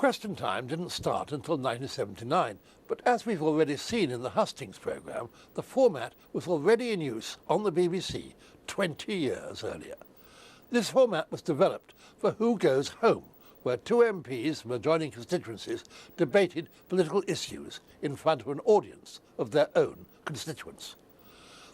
Question Time didn't start until 1979, but as we've already seen in the Hustings programme, the format was already in use on the BBC 20 years earlier. This format was developed for Who Goes Home, where two MPs from adjoining constituencies debated political issues in front of an audience of their own constituents.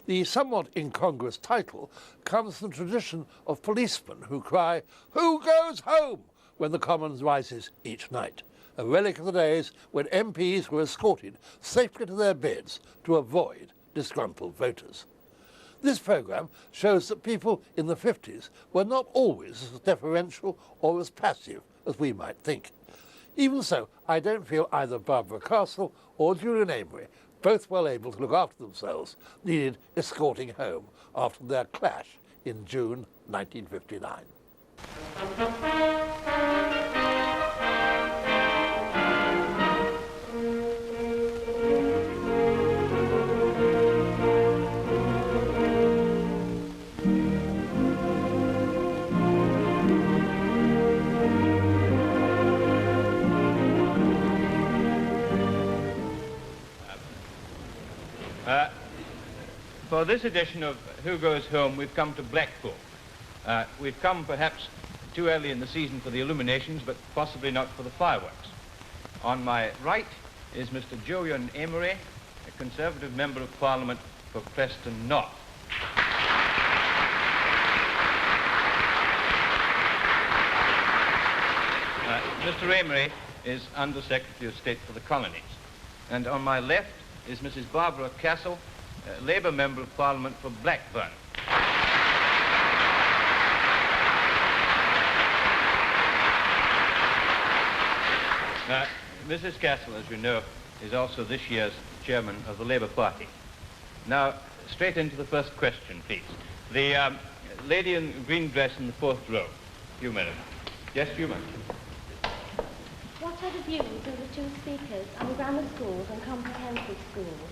The somewhat incongruous title comes from the tradition of policemen who cry, "Who goes home?" when the Commons rises each night, a relic of the days when MPs were escorted safely to their beds to avoid disgruntled voters. This programme shows that people in the 50s were not always as deferential or as passive as we might think. Even so, I don't feel either Barbara Castle or Julian Amery, both well able to look after themselves, needed escorting home after their clash in June 1959. For this edition of Who Goes Home, we've come to Blackpool. We've come perhaps too early in the season for the illuminations, but possibly not for the fireworks. On my right is Mr. Julian Amery, a Conservative Member of Parliament for Preston North. Mr. Amery is Under Secretary of State for the Colonies. And on my left is Mrs. Barbara Castle, Labour Member of Parliament for Blackburn. Mrs. Castle, as you know, is also this year's chairman of the Labour Party. Now, straight into the first question, please. The lady in green dress in the fourth row. You, madam. Yes, you, madam. What are the views of the two speakers on grammar schools and comprehensive schools?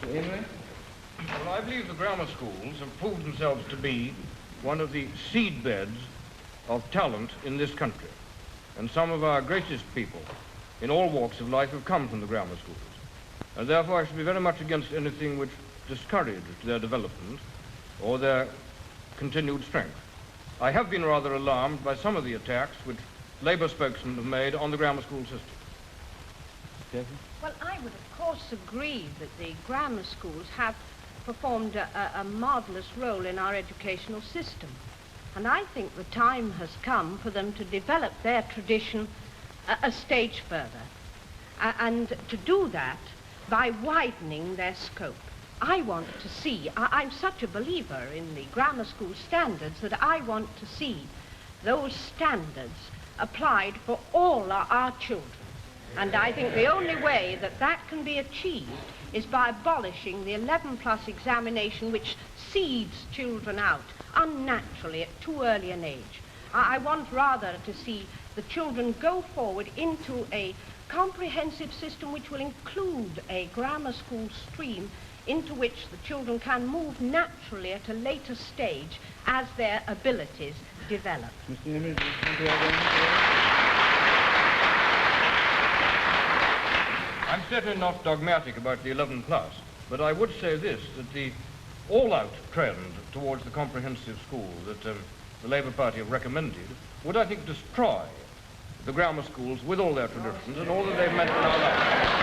Mr. Amery? Well, I believe the grammar schools have proved themselves to be one of the seedbeds of talent in this country. And some of our greatest people in all walks of life have come from the grammar schools. And therefore I should be very much against anything which discouraged their development or their continued strength. I have been rather alarmed by some of the attacks which Labour spokesmen have made on the grammar school system. Well, I would of course agree that the grammar schools have performed a marvellous role in our educational system. And I think the time has come for them to develop their tradition a stage further. And to do that by widening their scope. I want to see, I'm such a believer in the grammar school standards that I want to see those standards applied for all our children. And I think the only way that that can be achieved is by abolishing the 11+ examination which seeds children out unnaturally at too early an age. I want rather to see the children go forward into a comprehensive system which will include a grammar school stream into which the children can move naturally at a later stage as their abilities develop. Mr. Amery, do you want to add I'm certainly not dogmatic about the 11+, but I would say this, that the all-out trend towards the comprehensive school that the Labour Party have recommended would, I think, destroy the grammar schools with all their traditions and all that they've meant in our lives.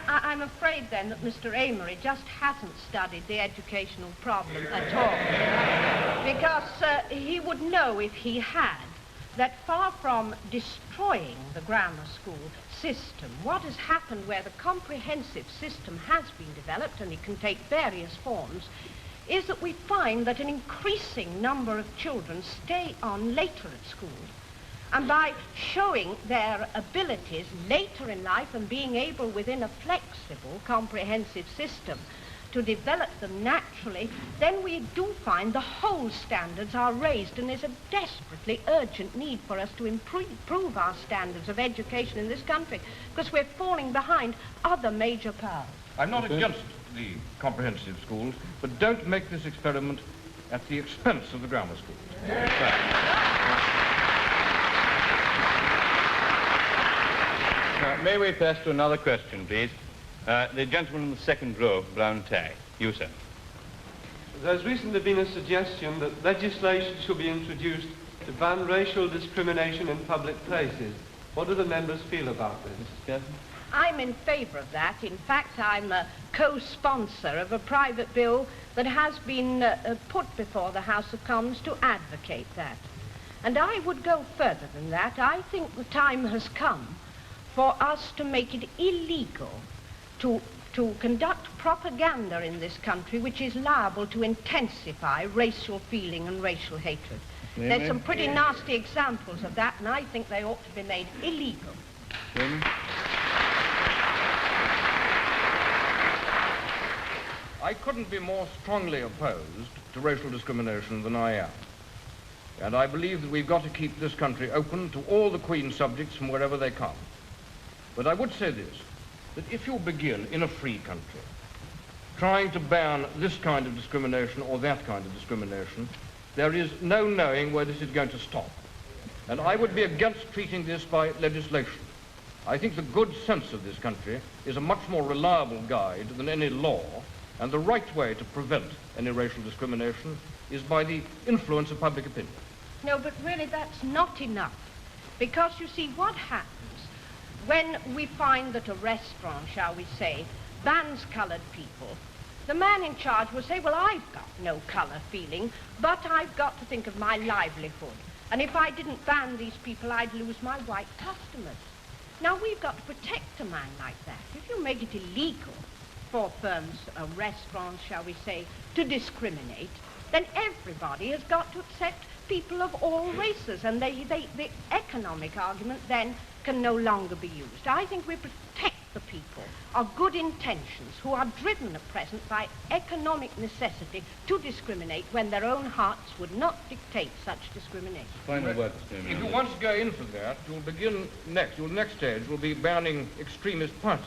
I'm afraid then that Mr. Amery just hasn't studied the educational problem at all. Because he would know if he had that far from destroying the grammar school system, what has happened where the comprehensive system has been developed, and it can take various forms, is that we find that an increasing number of children stay on later at school. And by showing their abilities later in life and being able within a flexible, comprehensive system to develop them naturally, then we do find the whole standards are raised, and there's a desperately urgent need for us to improve our standards of education in this country, because we're falling behind other major powers. I'm not against the comprehensive schools, but don't make this experiment at the expense of the grammar schools. May we pass to another question, please? The gentleman in the second row, brown tie. You, sir. There's recently been a suggestion that legislation should be introduced to ban racial discrimination in public places. What do the members feel about this? Mrs. Pearson? I'm in favour of that. In fact, I'm a co-sponsor of a private bill that has been put before the House of Commons to advocate that. And I would go further than that. I think the time has come for us to make it illegal to conduct propaganda in this country which is liable to intensify racial feeling and racial hatred. There's some pretty nasty examples of that, and I think they ought to be made illegal. I couldn't be more strongly opposed to racial discrimination than I am. And I believe that we've got to keep this country open to all the Queen's subjects from wherever they come. But I would say this, that if you begin in a free country trying to ban this kind of discrimination or that kind of discrimination, there is no knowing where this is going to stop. And I would be against treating this by legislation. I think the good sense of this country is a much more reliable guide than any law, and the right way to prevent any racial discrimination is by the influence of public opinion. No, but really that's not enough. Because you see, what happens when we find that a restaurant, shall we say, bans coloured people? The man in charge will say, well, I've got no colour feeling, but I've got to think of my livelihood. And if I didn't ban these people, I'd lose my white customers. Now, we've got to protect a man like that. If you make it illegal for firms, restaurants, shall we say, to discriminate, then everybody has got to accept people of all races, and the economic argument then can no longer be used. I think we protect the people of good intentions who are driven at present by economic necessity to discriminate when their own hearts would not dictate such discrimination. Final word, if you once go in for that, you'll begin next. Your next stage will be banning extremist parties,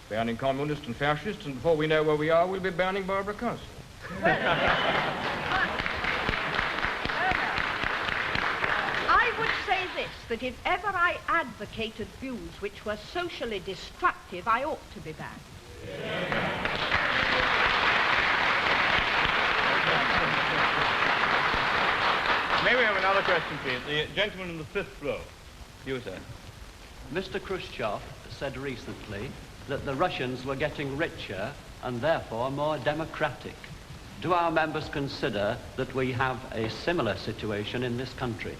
banning communists and fascists, and before we know where we are, we'll be banning Barbara Castle. I would say this, that if ever I advocated views which were socially destructive, I ought to be banned. May we have another question, please? The gentleman in the fifth row. You, sir. Mr. Khrushchev said recently that the Russians were getting richer and therefore more democratic. Do our members consider that we have a similar situation in this country?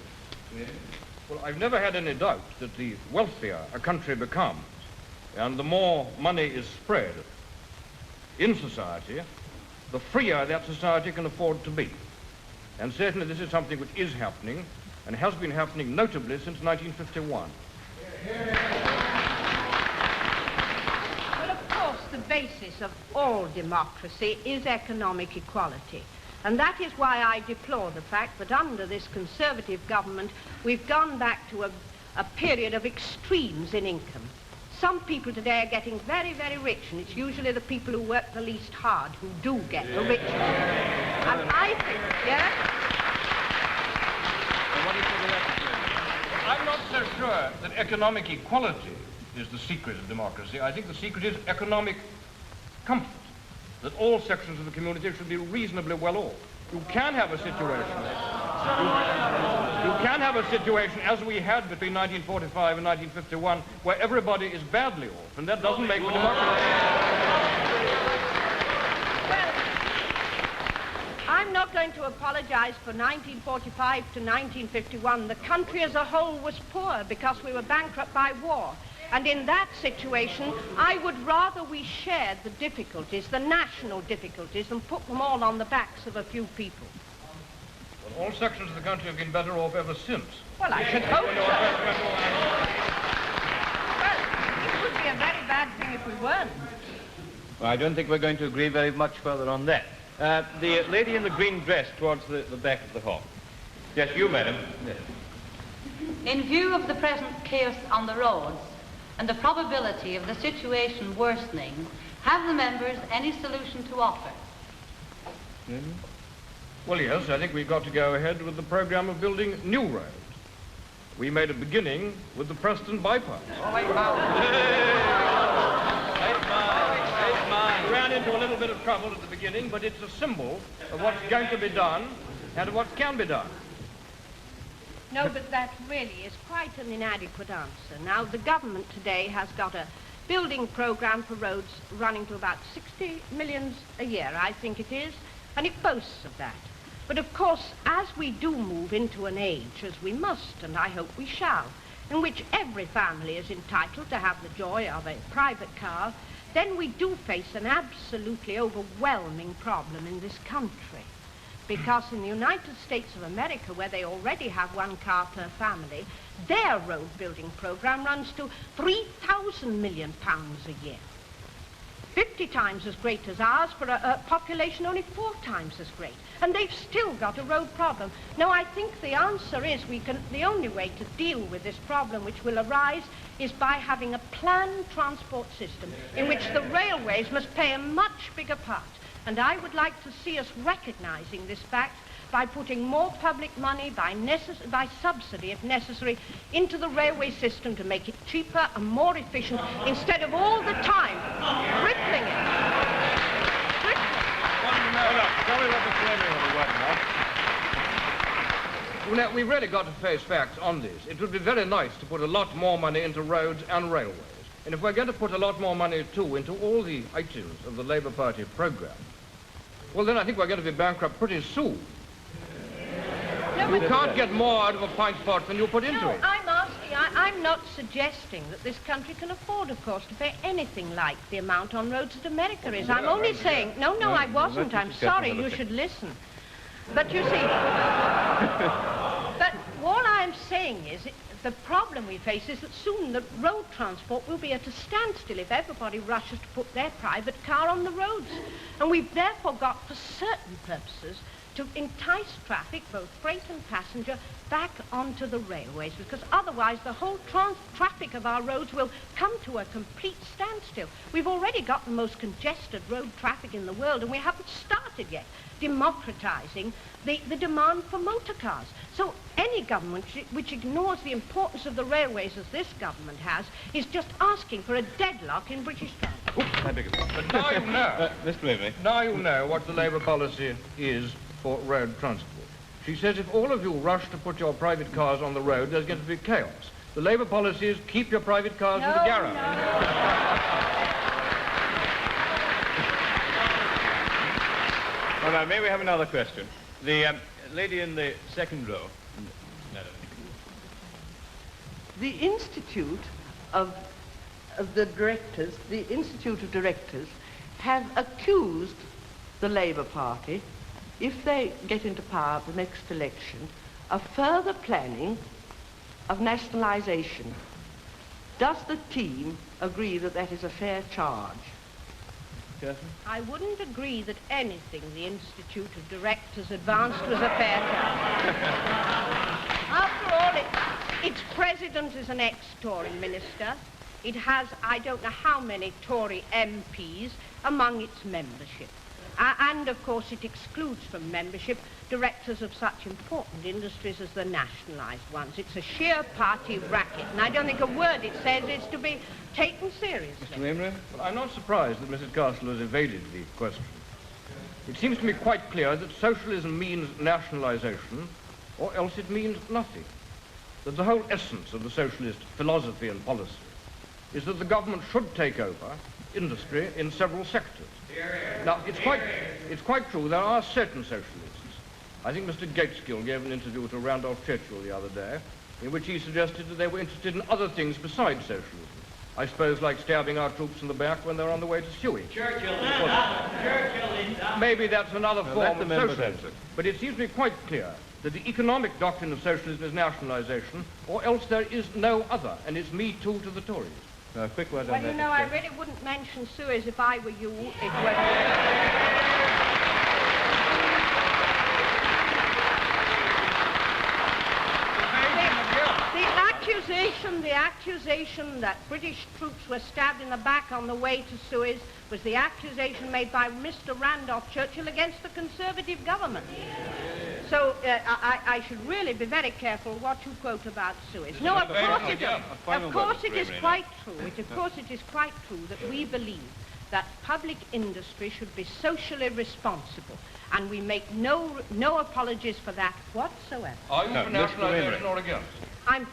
Well, I've never had any doubt that the wealthier a country becomes and the more money is spread in society, the freer that society can afford to be. And certainly this is something which is happening and has been happening notably since 1951. Well, of course, the basis of all democracy is economic equality. And that is why I deplore the fact that under this Conservative government, we've gone back to a period of extremes in income. Some people today are getting very, very rich, and it's usually the people who work the least hard who do get the richest. And I think, I'm not so sure that economic equality is the secret of democracy. I think the secret is economic comfort, that all sections of the community should be reasonably well off. You can have a situation, as we had between 1945 and 1951, where everybody is badly off, and that doesn't make for democracy. well, I'm not going to apologize for 1945 to 1951. The country as a whole was poor because we were bankrupt by war. And in that situation, I would rather we shared the difficulties, the national difficulties, and put them all on the backs of a few people. Well, all sections of the country have been better off ever since. Well, I should hope so. Well, it would be a very bad thing if we weren't. Well, I don't think we're going to agree very much further on that. The lady in the green dress towards the back of the hall. Yes, you, madam. Yes. In view of the present chaos on the roads, and the probability of the situation worsening, Have the members any solution to offer? Well, yes, I think we've got to go ahead with the program of building new roads. We made a beginning with the Preston bypass. We ran into a little bit of trouble at the beginning, but it's a symbol of what's going to be done and of what can be done. No, but that really is quite an inadequate answer. Now, the government today has got a building program for roads running to about 60 million a year, I think it is, and it boasts of that. But of course, as we do move into an age, as we must, and I hope we shall, in which every family is entitled to have the joy of a private car, then we do face an absolutely overwhelming problem in this country. Because in the United States of America, where they already have one car per family, their road building program runs to £3,000 million a year. 50 times as great as ours for a population only 4 times as great. And they've still got a road problem. Now, I think the answer is the only way to deal with this problem which will arise is by having a planned transport system in which the railways must play a much bigger part. And I would like to see us recognizing this fact by putting more public money, by subsidy if necessary, into the railway system to make it cheaper and more efficient instead of all the time crippling it. Well, now, we've really got to face facts on this. It would be very nice to put a lot more money into roads and railways. And if we're going to put a lot more money, too, into all the items of the Labour Party programme, well, then I think we're going to be bankrupt pretty soon. You can't get more out of a pint pot than you put into it. I'm not suggesting that this country can afford, of course, to pay anything like the amount on roads that America is. I'm only saying, no, I wasn't. I'm sorry, you should listen. But you see, but all I'm saying is, the problem we face is that soon the road transport will be at a standstill if everybody rushes to put their private car on the roads. And we've therefore got, for certain purposes, to entice traffic, both freight and passenger, back onto the railways, because otherwise the whole traffic of our roads will come to a complete standstill. We've already got the most congested road traffic in the world, and we haven't started yet democratizing the demand for motor cars. So any government which ignores the importance of the railways, as this government has, is just asking for a deadlock in British transport. Oops, I beg your pardon. But now you know. Mr. Amery. Now you know what the Labour policy is for road transport. She says if all of you rush to put your private cars on the road, there's going to be chaos. The Labour policy is keep your private cars in the garage. All right, may we have another question? The lady in the second row. The Institute of the Directors, the Institute of Directors, have accused the Labour Party, if they get into power at the next election, of further planning of nationalisation. Does the team agree that that is a fair charge? I wouldn't agree that anything the Institute of Directors advanced was a fair charge. After all, its president is an ex-Tory minister. It has, I don't know how many Tory MPs among its membership. And, of course, it excludes from membership directors of such important industries as the nationalised ones. It's a sheer party racket, and I don't think a word it says is to be taken seriously. Mr. Amery? Well, I'm not surprised that Mrs. Castle has evaded the question. It seems to me quite clear that socialism means nationalisation, or else it means nothing. That the whole essence of the socialist philosophy and policy is that the government should take over industry in several sectors. Now, it's quite true there are certain socialists. I think Mr. Gateskill gave an interview to Randolph Churchill the other day in which he suggested that they were interested in other things besides socialism. I suppose like stabbing our troops in the back when they're on the way to Suez. Maybe that's another form of socialism. But it seems to me quite clear that the economic doctrine of socialism is nationalisation, or else there is no other, and it's me too to the Tories. Quick word on Well, that. you know, I really wouldn't mention Suez if I were you. It would... The accusation that British troops were stabbed in the back on the way to Suez was the accusation made by Mr. Randolph Churchill against the Conservative government. So I should really be very careful what you quote about Suez. No, of course it is quite true. Of course it is quite true that we believe that public industry should be socially responsible, and we make no apologies for that whatsoever. Are you for nationalisation or against? I'm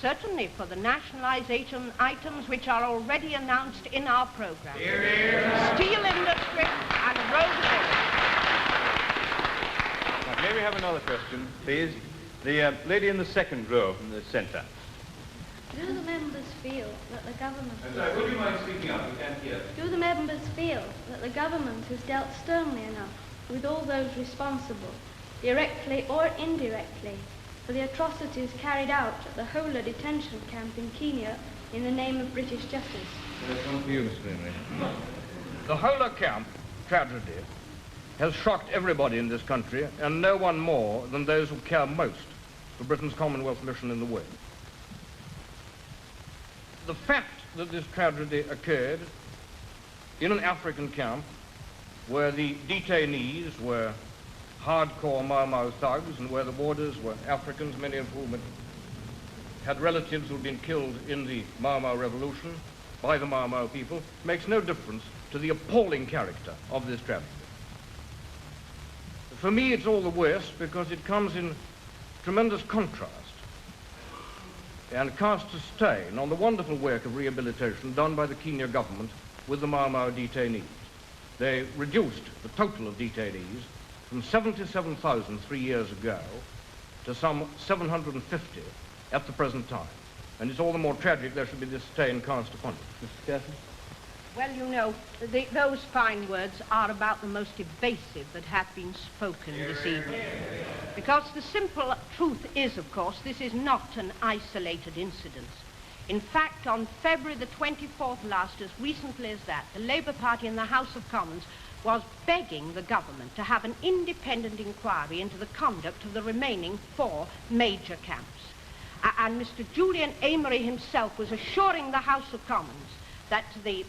certainly for the nationalisation items which are already announced in our programme. Steel industry and road building. Now, may we have another question, please? The lady in the second row in the centre. Do the members feel that the government... would you mind speaking up? We can't hear. Do the members feel that the government has dealt sternly enough with all those responsible, directly or indirectly, for the atrocities carried out at the Hola detention camp in Kenya in the name of British justice? There's one for you, Mr. Amery. The Hola camp tragedy has shocked everybody in this country, and no one more than those who care most for Britain's Commonwealth mission in the West. The fact that this tragedy occurred in an African camp where the detainees were hardcore Mau thugs and where the warders were Africans, many of whom had relatives who had been killed in the Mau revolution by the Mau people, makes no difference to the appalling character of this tragedy. For me, it's all the worse because it comes in tremendous contrast and casts a stain on the wonderful work of rehabilitation done by the Kenya government with the Mau detainees. They reduced the total of detainees from 77,000 3 years ago to some 750 at the present time. And it's all the more tragic there should be this stain cast upon it. Mr. Catherine? Well, you know, those fine words are about the most evasive that have been spoken this evening. Because the simple truth is, of course, this is not an isolated incident. In fact, on February the 24th last, as recently as that, the Labour Party in the House of Commons was begging the government to have an independent inquiry into the conduct of the remaining 4 major camps. And Mr. Julian Amery himself was assuring the House of Commons that the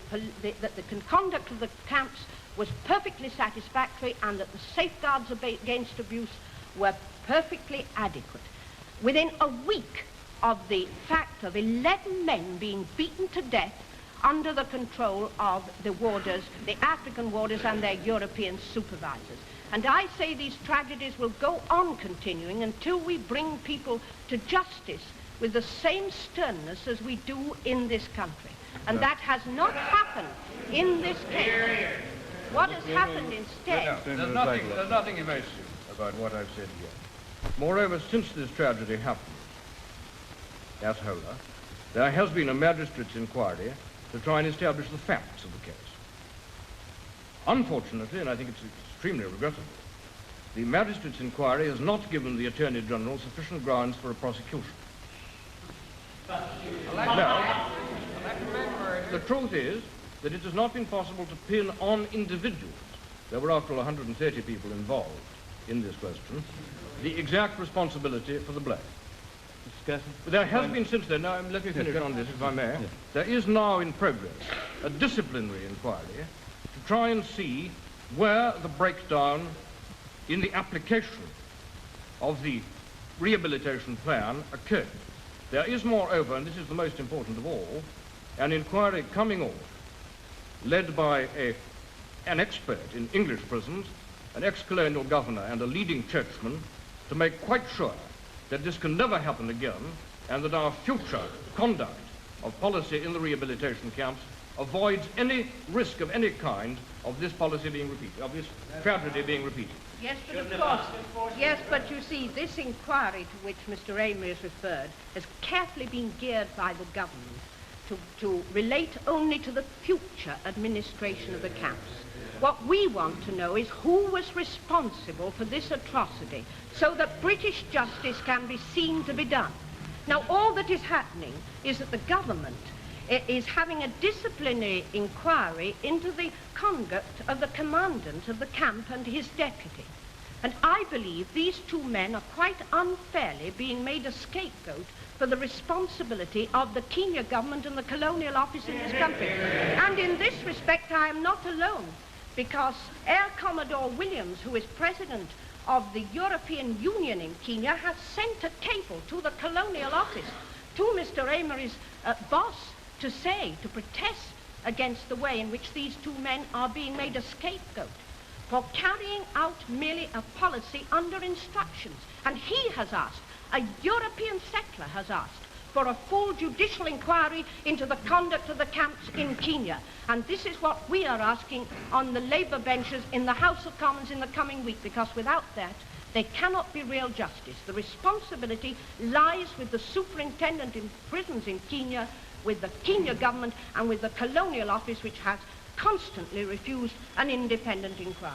conduct of the camps was perfectly satisfactory and that the safeguards against abuse were perfectly adequate. Within a week of the fact of 11 men being beaten to death under the control of the warders, the African warders and their European supervisors. And I say these tragedies will go on continuing until we bring people to justice with the same sternness as we do in this country. And that has not happened in this case. What has happened instead... There's nothing evasive about what I've said here. Moreover, since this tragedy happened at Hola, there has been a magistrate's inquiry to try and establish the facts of the case. Unfortunately, and I think it's extremely regrettable, the magistrate's inquiry has not given the Attorney General sufficient grounds for a prosecution. No. The truth is that it has not been possible to pin on individuals, there were after all 130 people involved in this question, the exact responsibility for the blame. There has been since then, now let me finish on this if I may, there is now in progress a disciplinary inquiry to try and see where the breakdown in the application of the rehabilitation plan occurred. There is moreover, and this is the most important of all, an inquiry coming off led by an expert in English prisons, an ex-colonial governor and a leading churchman to make quite sure that this can never happen again and that our future conduct of policy in the rehabilitation camps avoids any risk of any kind of this policy being repeated, of this tragedy being repeated. Yes, but of course. Yes, but you see, this inquiry to which Mr. Amery has referred has carefully been geared by the government to relate only to the future administration of the camps. What we want to know is who was responsible for this atrocity so that British justice can be seen to be done. Now, all that is happening is that the government is having a disciplinary inquiry into the conduct of the commandant of the camp and his deputy. And I believe these two men are quite unfairly being made a scapegoat for the responsibility of the Kenya government and the colonial office in this country. And in this respect, I am not alone, because Air Commodore Williams, who is president of the European Union in Kenya, has sent a cable to the colonial office, to Mr. Amery's boss, to protest against the way in which these two men are being made a scapegoat for carrying out merely a policy under instructions. And he has asked, a European settler has asked, for a full judicial inquiry into the conduct of the camps in Kenya. And this is what we are asking on the Labour benches in the House of Commons in the coming week, because without that, there cannot be real justice. The responsibility lies with the superintendent in prisons in Kenya, with the Kenya government, and with the colonial office, which has constantly refused an independent inquiry.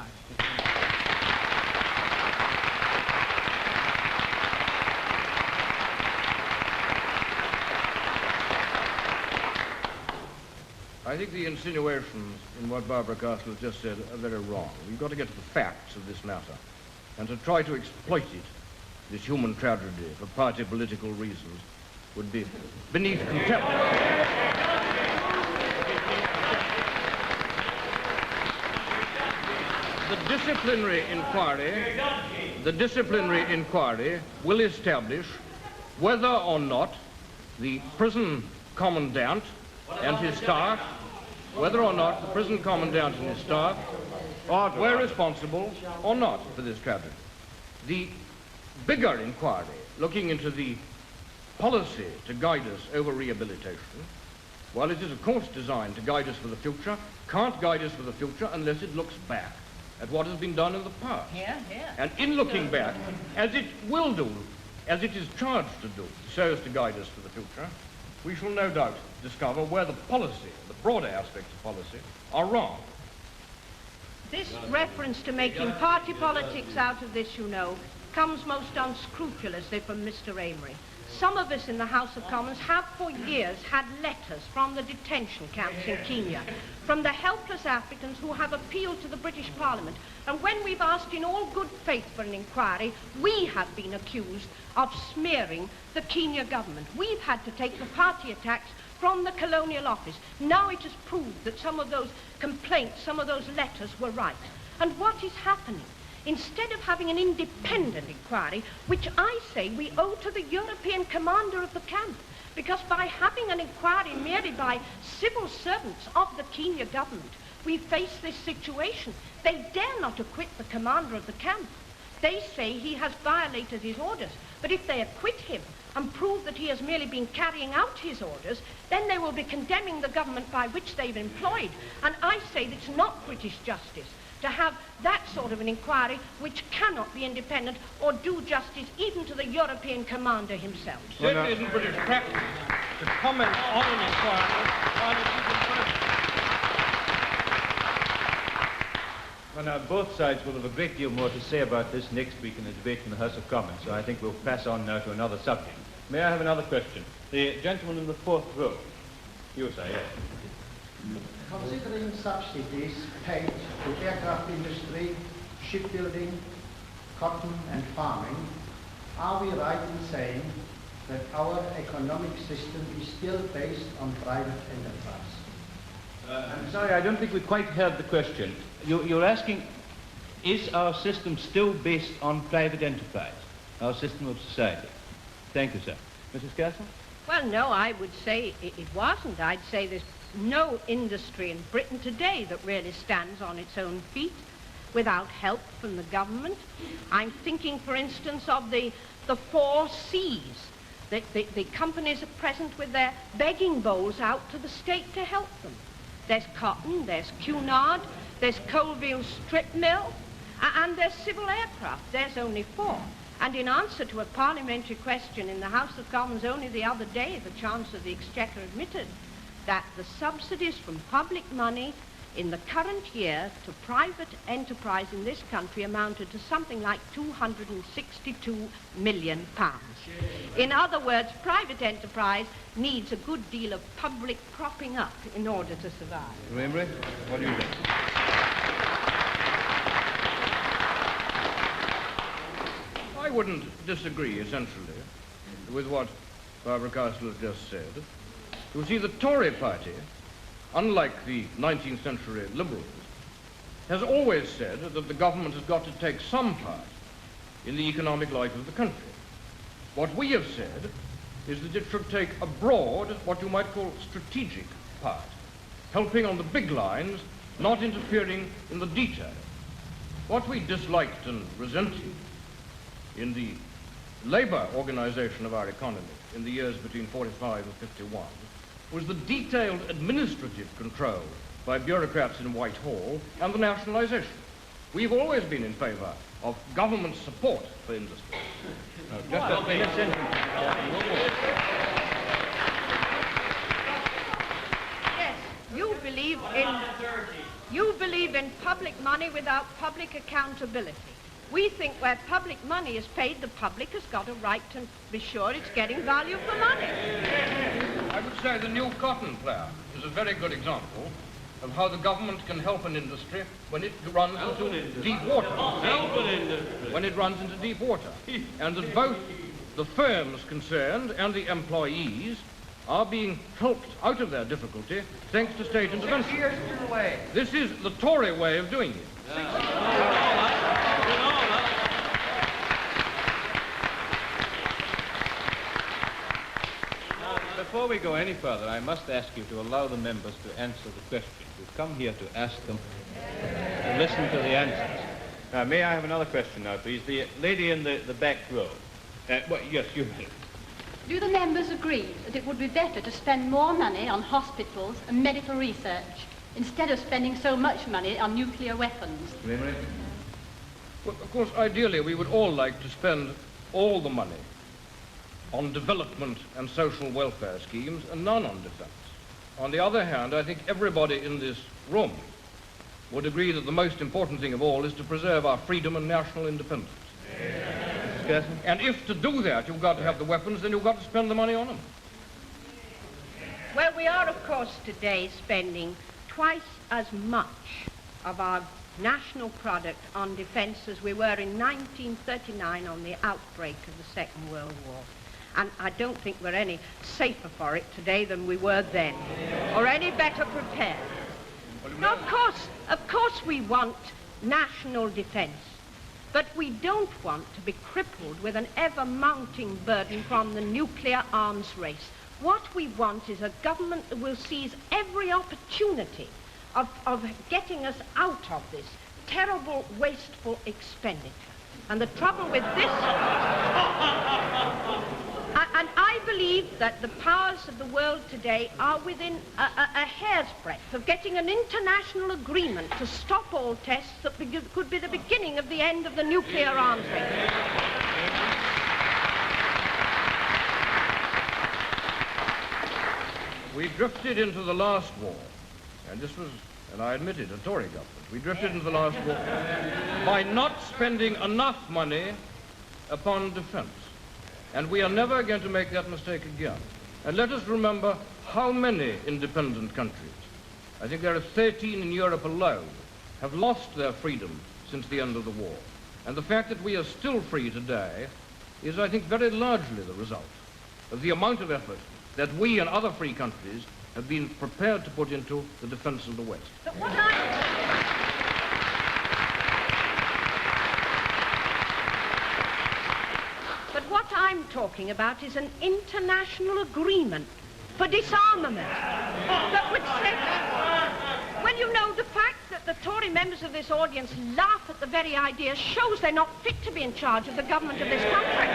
I think the insinuations in what Barbara Castle has just said are very wrong. We've got to get to the facts of this matter, and to try to exploit it, this human tragedy, for party political reasons, would be beneath contempt. The disciplinary inquiry will establish whether or not the prison commandant and his staff, were responsible or not for this tragedy. The bigger inquiry, looking into the policy to guide us over rehabilitation, while it is of course designed to guide us for the future, can't guide us for the future unless it looks back at what has been done in the past. And in looking back, as it will do, as it is charged to do, so as to guide us for the future, we shall no doubt discover where the policy, the broader aspects of policy, are wrong. This reference to making party politics out of this, you know, comes most unscrupulously from Mr. Amery. Some of us in the House of Commons have for years had letters from the detention camps in Kenya, from the helpless Africans who have appealed to the British Parliament. And when we've asked in all good faith for an inquiry, we have been accused of smearing the Kenya government. We've had to take the party attacks from the colonial office. Now it is proved that some of those complaints, some of those letters were right. And what is happening? Instead of having an independent inquiry, which I say we owe to the European commander of the camp, because by having an inquiry merely by civil servants of the Kenya government, we face this situation. They dare not acquit the commander of the camp. They say he has violated his orders, but if they acquit him and prove that he has merely been carrying out his orders, then they will be condemning the government by which they've employed. And I say that it's not British justice to have that sort of an inquiry which cannot be independent or do justice even to the European commander himself. Certainly isn't British practice to comment on an inquiry while it is in progress. Well, now, both sides will have a great deal more to say about this next week in the debate in the House of Commons, so I think we'll pass on now to another subject. May I have another question? The gentleman in the fourth row. You, sir, yes. Considering subsidies paid to aircraft industry, shipbuilding, cotton and farming, are we right in saying that our economic system is still based on private enterprise? I'm sorry, I don't think we quite heard the question. You're asking, is our system still based on private enterprise, our system of society? Thank you, sir. Mrs. Castle? Well, no, I would say it wasn't. I'd say there's no industry in Britain today that really stands on its own feet without help from the government. I'm thinking, for instance, of the 4 C's. The companies are present with their begging bowls out to the state to help them. There's cotton, there's Cunard, there's Coalville Strip Mill, and there's civil aircraft. There's only 4. And in answer to a parliamentary question in the House of Commons only the other day, the Chancellor of the Exchequer admitted that the subsidies from public money in the current year to private enterprise in this country amounted to something like £262 million. In other words, private enterprise needs a good deal of public propping up in order to survive. Amery, what do you think? wouldn't disagree, essentially, with what Barbara Castle has just said. You see, the Tory party, unlike the 19th century Liberals, has always said that the government has got to take some part in the economic life of the country. What we have said is that it should take a broad, what you might call strategic part, helping on the big lines, not interfering in the detail. What we disliked and resented in the labour organisation of our economy in the years between 45 and 51 was the detailed administrative control by bureaucrats in Whitehall and the nationalisation. We've always been in favour of government support for industry. Yes, you believe in public money without public accountability. We think where public money is paid, the public has got a right to be sure it's getting value for money. I would say the new cotton plough is a very good example of how the government can help an industry when it runs into deep water. When it runs into deep water. And that both the firms concerned and the employees are being helped out of their difficulty thanks to state intervention. This is the Tory way of doing it. Before we go any further, I must ask you to allow the members to answer the questions. We've come here to ask them to listen to the answers. May I have another question now, please? The lady in the back row. Well, yes, you may. Do the members agree that it would be better to spend more money on hospitals and medical research instead of spending so much money on nuclear weapons? Well, of course, ideally, we would all like to spend all the money on development and social welfare schemes and none on defence. On the other hand, I think everybody in this room would agree that the most important thing of all is to preserve our freedom and national independence. Yes. And if to do that you've got to have the weapons, then you've got to spend the money on them. Well, we are, of course, today spending twice as much of our national product on defence as we were in 1939 on the outbreak of the Second World War. And I don't think we're any safer for it today than we were then, or any better prepared. Now, of course we want national defence, but we don't want to be crippled with an ever-mounting burden from the nuclear arms race. What we want is a government that will seize every opportunity of getting us out of this terrible, wasteful expenditure. And the trouble with this... And I believe that the powers of the world today are within a hair's breadth of getting an international agreement to stop all tests that could be the beginning of the end of the nuclear arms race. We drifted into the last war, and this was, and I admit it, a Tory government. We drifted into the last war by not spending enough money upon defence. And we are never going to make that mistake again. And let us remember how many independent countries, I think there are 13 in Europe alone, have lost their freedom since the end of the war. And the fact that we are still free today is, I think, very largely the result of the amount of effort that we and other free countries have been prepared to put into the defence of the West. But what I'm talking about is an international agreement for disarmament that would say, well, you know, the fact that the Tory members of this audience laugh at the very idea shows they're not fit to be in charge of the government of this country.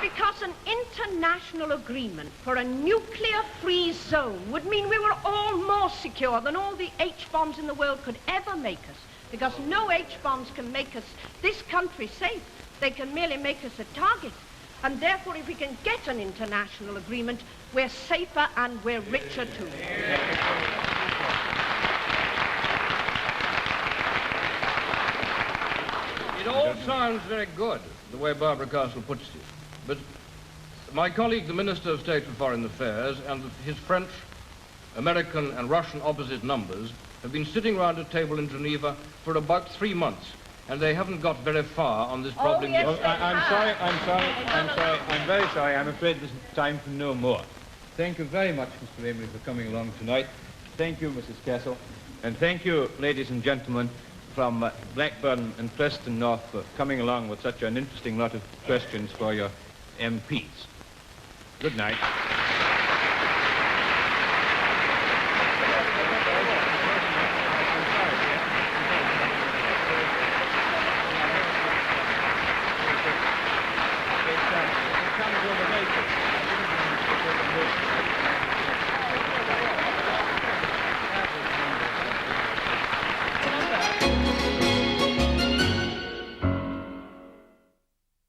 Because an international agreement for a nuclear-free zone would mean we were all more secure than all the H-bombs in the world could ever make us. Because no H-bombs can make us, this country, safe. They can merely make us a target. And therefore, if we can get an international agreement, we're safer and we're richer too. It all sounds very good, the way Barbara Castle puts it. But my colleague, the Minister of State for Foreign Affairs, and his French American and Russian opposite numbers, have been sitting round a table in Geneva for about 3 months, and they haven't got very far on this problem yet. I'm very sorry. I'm afraid there's time for no more. Thank you very much, Mr. Amery, for coming along tonight. Thank you, Mrs. Castle. And thank you, ladies and gentlemen, from Blackburn and Preston North for coming along with such an interesting lot of questions for your MPs. Good night.